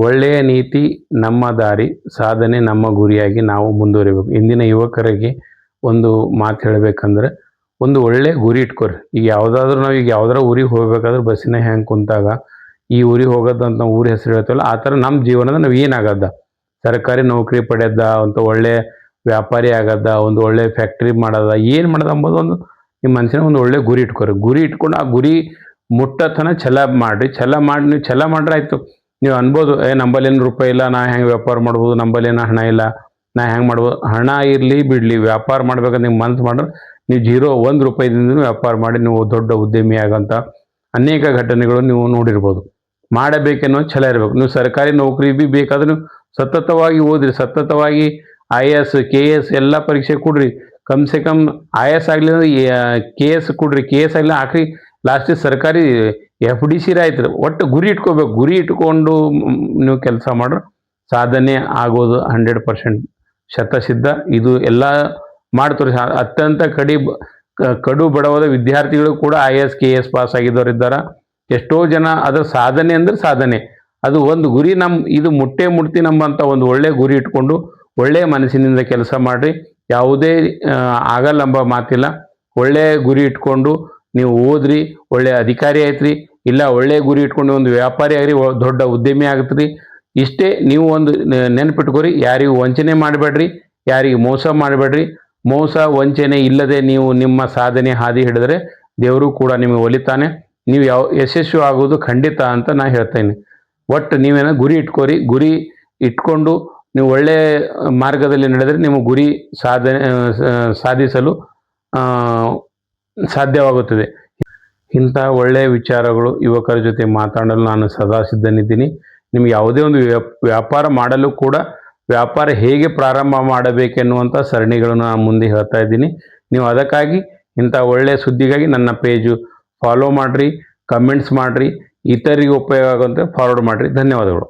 ಒಳ್ಳೆಯ ನೀತಿ ನಮ್ಮ ದಾರಿ, ಸಾಧನೆ ನಮ್ಮ ಗುರಿಯಾಗಿ ನಾವು ಮುಂದುವರಿಬೇಕು. ಇಂದಿನ ಯುವಕರಿಗೆ ಒಂದು ಮಾತು ಹೇಳಬೇಕಂದ್ರೆ, ಒಂದು ಒಳ್ಳೆ ಗುರಿ ಇಟ್ಕೊರಿ. ಈಗ ಯಾವುದಾದ್ರೂ ನಾವು ಈಗ ಯಾವ್ದಾರ ಊರಿಗೆ ಹೋಗ್ಬೇಕಾದ್ರೆ ಬಸ್ಸಿನ ಹೆಂಗೆ ಕುಂತಾಗ ಈ ಊರಿಗೆ ಹೋಗೋದಂತ ನಾವು ಊರ ಹೆಸರು ಹೇಳ್ತೀವಲ್ಲ, ಆ ಥರ ನಮ್ಮ ಜೀವನದ ನಾವು ಏನಾಗದ, ಸರ್ಕಾರಿ ನೌಕರಿ ಪಡೆದ, ಒಂದು ಒಳ್ಳೆ ವ್ಯಾಪಾರಿ ಆಗದ, ಒಂದು ಒಳ್ಳೆ ಫ್ಯಾಕ್ಟ್ರಿ ಮಾಡೋದ, ಏನು ಮಾಡೋದು ಅಂಬೋದು ಒಂದು ನಿಮ್ಮ ಮನಸ್ಸಿನ ಒಂದು ಒಳ್ಳೆ ಗುರಿ ಇಟ್ಕೊರಿ. ಗುರಿ ಇಟ್ಕೊಂಡು ಆ ಗುರಿ ಮುಟ್ಟತನ ಛಲ ಮಾಡಿರಿ. ಛಲ ಮಾಡಿ ನೀವು ಛಲ ಮಾಡ್ರೆ ಆಯಿತು. ನೀವು ಅನ್ಬೋದು, ನಂಬಲ್ಲೇನು ರೂಪಾಯಿ ಇಲ್ಲ, ನಾ ಹೆಂಗೆ ವ್ಯಾಪಾರ ಮಾಡ್ಬೋದು, ನಂಬಲ್ಲೇನು ಹಣ ಇಲ್ಲ, ನಾ ಹೆಂಗೆ ಮಾಡ್ಬೋದು. ಹಣ ಇರಲಿ ಬಿಡಲಿ, ವ್ಯಾಪಾರ ಮಾಡ್ಬೇಕಂತ ನೀವು ಮನ್ಸು ಮಾಡ್ರೆ ನೀವು ಜೀರೋ ₹1 ವ್ಯಾಪಾರ ಮಾಡಿ ನೀವು ದೊಡ್ಡ ಉದ್ಯಮಿ ಆಗಂತ ಅನೇಕ ಘಟನೆಗಳು ನೀವು ನೋಡಿರ್ಬೋದು. ಮಾಡಬೇಕೆನ್ನೋ ಛಲ ಇರಬೇಕು. ನೀವು ಸರ್ಕಾರಿ ನೌಕರಿ ಬಿ ಬೇಕಾದ್ರೆ ನೀವು ಸತತವಾಗಿ ಓದಿರಿ, ಸತತವಾಗಿ IAS KS ಎಲ್ಲ ಪರೀಕ್ಷೆ ಕೊಡ್ರಿ. ಕಮ್ ಸೆ ಕಮ್ IAS ಆಗಲಿ ಅಂದ್ರೆ KS ಕೊಡ್ರಿ, KS ಆಗಲಿ ಆಖರಿ ಲಾಸ್ಟಿಗೆ ಸರ್ಕಾರಿ FDC ಆಯ್ತು. ಒಟ್ಟು ಗುರಿ ಇಟ್ಕೋಬೇಕು. ಗುರಿ ಇಟ್ಕೊಂಡು ನೀವು ಕೆಲಸ ಮಾಡ್ರೆ ಸಾಧನೆ ಆಗೋದು 100% ಶತಸಿದ್ಧ. ಇದು ಎಲ್ಲ ಮಾಡ್ತಾರೆ. ಅತ್ಯಂತ ಕಡು ಬಡವಾದ ವಿದ್ಯಾರ್ಥಿಗಳು ಕೂಡ IAS KS ಪಾಸ್ ಆಗಿದ್ದವರು ಇದ್ದಾರೆ. ಎಷ್ಟೋ ಜನ ಅದರ ಸಾಧನೆ ಅಂದ್ರೆ ಸಾಧನೆ. ಅದು ಒಂದು ಗುರಿ ಇದು ಮುಟ್ಟೆ ಮುಟ್ತಿ ನಮ್ಮಂಥ ಒಂದು ಒಳ್ಳೆ ಗುರಿ ಇಟ್ಕೊಂಡು ಒಳ್ಳೆಯ ಮನಸ್ಸಿನಿಂದ ಕೆಲಸ ಮಾಡಿರಿ. ಯಾವುದೇ ಆಗಲ್ಲಂಬ ಮಾತಿಲ್ಲ. ಒಳ್ಳೆಯ ಗುರಿ ಇಟ್ಕೊಂಡು ನೀವು ಓದ್ರಿ, ಒಳ್ಳೆಯ ಅಧಿಕಾರಿ ಆಯ್ತ್ರಿ, ಇಲ್ಲ ಒಳ್ಳೆಯ ಗುರಿ ಇಟ್ಕೊಂಡು ಒಂದು ವ್ಯಾಪಾರಿ ಆಗ್ರಿ, ದೊಡ್ಡ ಉದ್ಯಮಿ ಆಗತ್ರಿ. ಇಷ್ಟೇ ನೀವು ಒಂದು ನೆನಪಿಟ್ಕೋರಿ. ಯಾರಿಗೂ ವಂಚನೆ ಮಾಡಬೇಡ್ರಿ, ಯಾರಿಗೂ ಮೋಸ ಮಾಡಬೇಡ್ರಿ. ಮೋಸ ವಂಚನೆ ಇಲ್ಲದೆ ನೀವು ನಿಮ್ಮ ಸಾಧನೆ ಹಾದಿ ಹಿಡಿದ್ರೆ ದೇವರು ಕೂಡ ನಿಮಗೆ ಒಲಿತಾನೆ. ನೀವು ಯಶಸ್ವಿ ಆಗೋದು ಖಂಡಿತ ಅಂತ ನಾನು ಹೇಳ್ತೇನೆ. ಒಟ್ಟು ನೀವೇನೋ ಗುರಿ ಇಟ್ಕೋರಿ. ಗುರಿ ಇಟ್ಕೊಂಡು ನೀವು ಒಳ್ಳೆಯ ಮಾರ್ಗದಲ್ಲಿ ನಡೆದರೆ ನಿಮ್ಮ ಗುರಿ ಸಾಧಿಸಲು ಸಾಧ್ಯವಾಗುತ್ತದೆ. ಇಂಥ ಒಳ್ಳೆಯ ವಿಚಾರಗಳು ಯುವಕರ ಜೊತೆ ಮಾತಾಡಲು ನಾನು ಸದಾ ಸಿದ್ಧನಿದ್ದೀನಿ. ನಿಮ್ಗೆ ಯಾವುದೇ ಒಂದು ವ್ಯಾಪಾರ ಮಾಡಲು ಕೂಡ ವ್ಯಾಪಾರ ಹೇಗೆ ಪ್ರಾರಂಭ ಮಾಡಬೇಕೆನ್ನುವಂಥ ಸರಣಿಗಳನ್ನು ನಾನು ಮುಂದೆ ಹೇಳ್ತಾ ಇದ್ದೀನಿ. ನೀವು ಅದಕ್ಕಾಗಿ ಇಂಥ ಒಳ್ಳೆಯ ಸುದ್ದಿಗಾಗಿ ನನ್ನ ಪೇಜು ಫಾಲೋ ಮಾಡಿರಿ, ಕಮೆಂಟ್ಸ್ ಮಾಡಿರಿ, ಇತರಿಗೆ ಉಪಯೋಗ ಆಗುವಂತೆ ಫಾರ್ವರ್ಡ್ ಮಾಡಿರಿ. ಧನ್ಯವಾದಗಳು.